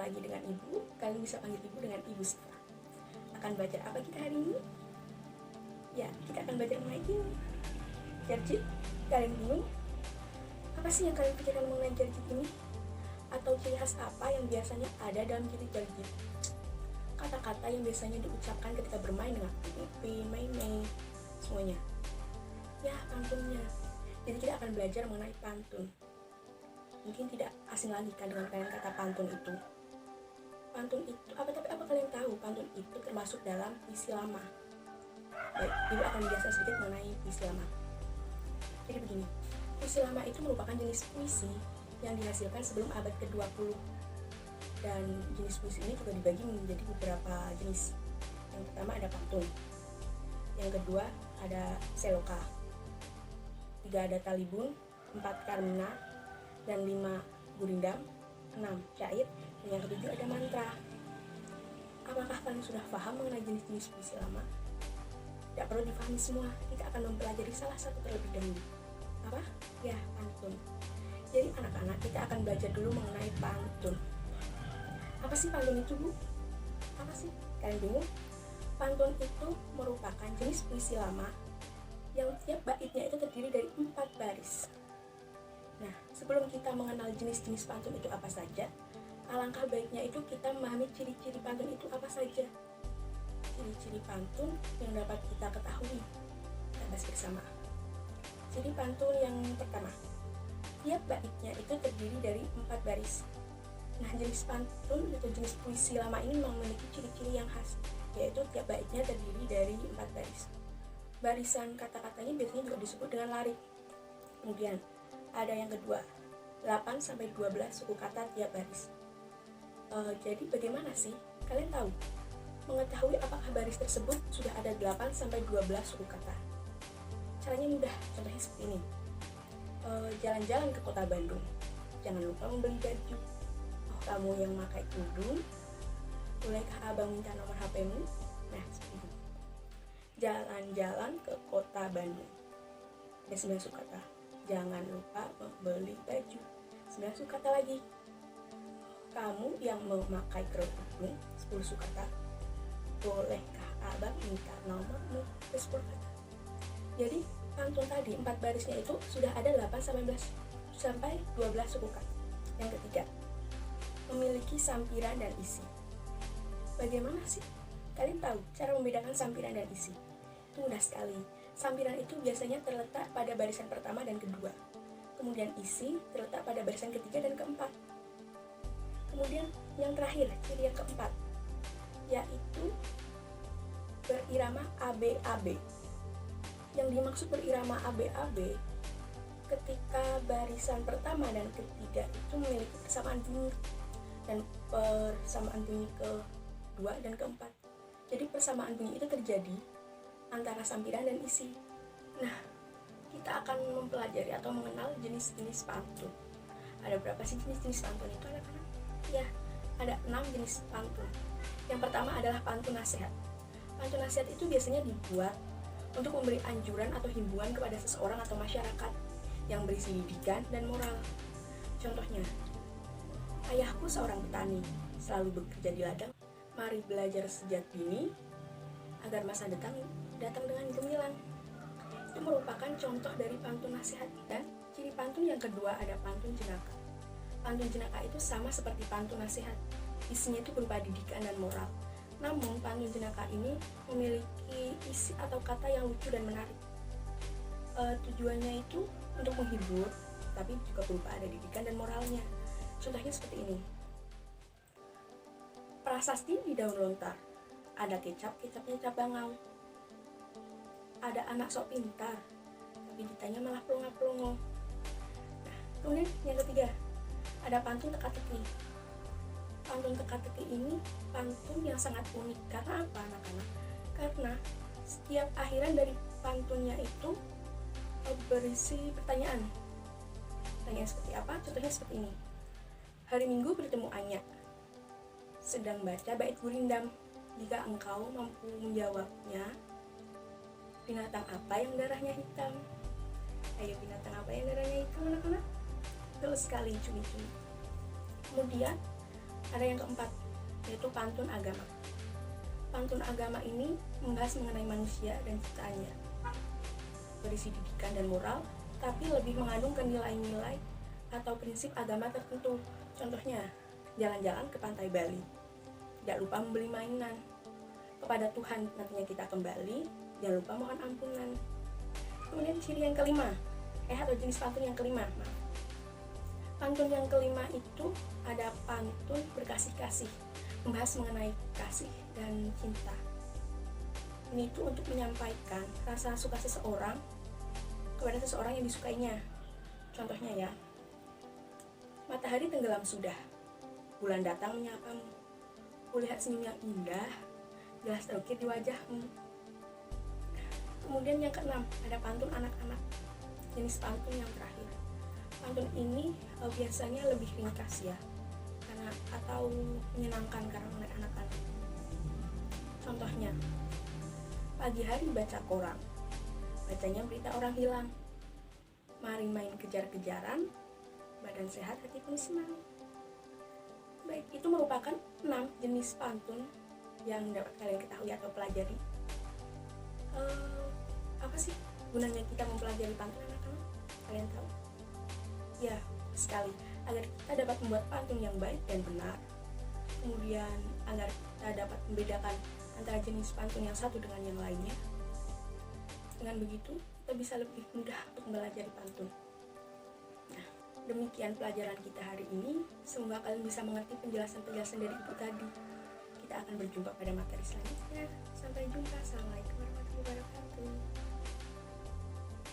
lagi dengan ibu. Kalian bisa panggil ibu dengan Ibu Sifra. Akan belajar apa kita hari ini? Ya, kita akan belajar mengenai jarjit. Kalian bingung? Apa sih yang kalian pikirkan mengenai jarjit ini? Atau ciri khas apa yang biasanya ada dalam ciri jarjit? Kata-kata yang biasanya diucapkan ketika bermain dengan Upin, Maimai, semuanya. Ya, pantunnya. Jadi kita akan belajar mengenai pantun. Mungkin tidak asing lagi kan dengan kalian kata pantun itu. Pantun itu apa kalian tahu pantun itu termasuk dalam puisi lama? Baik, ibu akan menjelaskan sedikit mengenai puisi lama. Jadi begini, puisi lama itu merupakan jenis puisi yang dihasilkan sebelum abad ke-20. Dan jenis puisi ini juga dibagi menjadi beberapa jenis. Yang pertama ada pantun. Yang kedua ada seloka. 3 ada talibun, 4 karmina, dan 5 gurindam, 6 syair, dan yang ketujuh ada mantra. Apakah kalian sudah paham mengenai jenis-jenis puisi lama? Tidak perlu dipahami semua, kita akan mempelajari salah satu terlebih dahulu. Apa? Ya, pantun. Jadi anak-anak, kita akan belajar dulu mengenai pantun. Apa sih pantun itu, Bu? Apa sih? Kalian bingung? Pantun itu merupakan jenis puisi lama yang tiap baitnya itu terdiri dari 4 baris. Nah, sebelum kita mengenal jenis-jenis pantun itu apa saja, alangkah baiknya itu kita memahami ciri-ciri pantun itu apa saja. Ciri-ciri pantun yang dapat kita ketahui. Kita bahas bersama. Ciri pantun yang pertama, tiap baitnya itu terdiri dari 4 baris. Nah, jenis pantun atau jenis puisi lama ini memiliki ciri-ciri yang khas, yaitu tiap baitnya terdiri dari 4 baris. Barisan kata-katanya biasanya juga disebut dengan larik. Kemudian ada yang kedua, 8-12 suku kata tiap baris. Jadi bagaimana sih? Kalian tahu? Mengetahui apakah baris tersebut sudah ada 8-12 suku kata. Caranya mudah, contohnya seperti ini. Jalan-jalan ke kota Bandung, jangan lupa membeli baju. Oh, kamu yang pakai kerudung, bolehkah abang minta nomor HP-mu? Nah, seperti itu. Jalan-jalan ke kota Bandung, ada 9 suku kata. Jangan lupa membeli baju, 9 suku kata lagi. Kamu yang memakai kerudung, 10 suku kata. Bolehkah abang minta nomormu? 10 kata. Jadi pantun tadi 4 barisnya itu sudah ada 8-12 suku kata. Yang ketiga, memiliki sampiran dan isi. Bagaimana sih? Kalian tahu cara membedakan sampiran dan isi? Itu mudah sekali. Sampiran itu biasanya terletak pada barisan pertama dan kedua. Kemudian isi terletak pada barisan ketiga dan keempat. Kemudian yang terakhir, ciri yang keempat, yaitu berirama ABAB. Yang dimaksud berirama ABAB, ketika barisan pertama dan ketiga itu memiliki persamaan bunyi, dan persamaan bunyi kedua dan keempat. Jadi persamaan bunyi itu terjadi antara sampiran dan isi. Nah, kita akan mempelajari atau mengenal jenis-jenis pantun. Ada berapa sih jenis-jenis pantun itu, anak-anak? Ya, ada 6 jenis pantun. Yang pertama adalah pantun nasihat. Pantun nasihat itu biasanya dibuat untuk memberi anjuran atau himbauan kepada seseorang atau masyarakat yang berisi didikan dan moral. Contohnya, ayahku seorang petani, selalu bekerja di ladang. Mari belajar sejak dini agar masa datang dengan gemilang. Itu merupakan contoh dari pantun nasihat. Dan ciri pantun yang kedua ada pantun jenaka. Pantun jenaka itu sama seperti pantun nasihat. Isinya itu berupa didikan dan moral. Namun pantun jenaka ini memiliki isi atau kata yang lucu dan menarik. Tujuannya itu untuk menghibur, tapi juga berupa ada didikan dan moralnya. Contohnya seperti ini. Prasasti di daun lontar, ada kecapnya cap bangau. Ada anak sok pintar, tapi ditanya malah pelongo-pelongo. Nah, kemudian yang ketiga, ada pantun teka-teki. Pantun teka-teki ini pantun yang sangat unik. Karena apa, anak-anak? Karena setiap akhiran dari pantunnya itu berisi pertanyaan. Pertanyaan seperti apa? Contohnya seperti ini. Hari Minggu bertemu Anya, sedang baca bait gurindam. Jika engkau mampu menjawabnya, binatang apa yang darahnya hitam? Ayo, binatang apa yang darahnya hitam, anak-anak? Betul sekali, cumi-cumi. Kemudian Ada yang keempat, yaitu pantun agama. Pantun agama ini membahas mengenai manusia dan ciptaannya, berisi didikan dan moral, tapi lebih mengandung nilai-nilai atau prinsip agama tertentu. Contohnya, jalan-jalan ke pantai Bali, tidak lupa membeli mainan, kepada Tuhan nantinya kita kembali, jangan lupa mohon ampunan. Kemudian ciri yang kelima, atau jenis pantun yang kelima, pantun yang kelima itu ada pantun berkasih-kasih, membahas mengenai kasih dan cinta. Ini itu untuk menyampaikan rasa suka seseorang kepada seseorang yang disukainya. Contohnya ya, matahari tenggelam sudah, bulan datang menyapamu, kulihat senyum yang indah, jelas terukir di wajahmu. Kemudian yang keenam, ada pantun anak-anak, jenis pantun yang terakhir. Pantun ini biasanya lebih ringkas ya, atau menyenangkan karena oleh anak-anak. Contohnya, pagi hari baca koran, bacanya berita orang hilang, mari main kejar-kejaran, badan sehat hati pun senang. Baik, itu merupakan 6 jenis pantun yang dapat kalian ketahui atau pelajari. Apa sih gunanya kita mempelajari pantun anak-anak? Kalian tahu? Ya, sekali, agar kita dapat membuat pantun yang baik dan benar. Kemudian agar kita dapat membedakan antara jenis pantun yang satu dengan yang lainnya. Dengan begitu, kita bisa lebih mudah untuk belajar pantun. Nah, demikian pelajaran kita hari ini. Semoga kalian bisa mengerti penjelasan-penjelasan dari ibu tadi. Kita akan berjumpa pada materi selanjutnya. Sampai jumpa. Assalamualaikum warahmatullahi wabarakatuh.